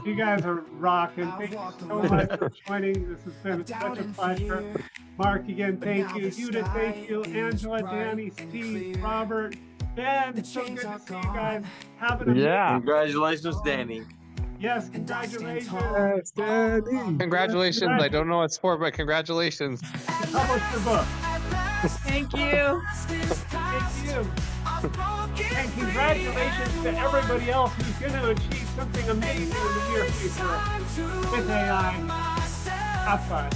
S2: You guys are rocking. Thank you so much for joining. This has been such a pleasure. Mark, again, thank you. Judith, thank you. Angela, Danny, Steve, Robert, Ben. So good to see you guys. Have an amazing.
S5: Congratulations, Danny.
S2: Yes, congratulations.
S3: Yes, Danny.
S6: Congratulations. I don't know what it's for, but congratulations.
S2: Publish your book.
S4: Thank you.
S2: Thank you. And congratulations to everybody else who's going to achieve something amazing in the near future with AI. Have fun.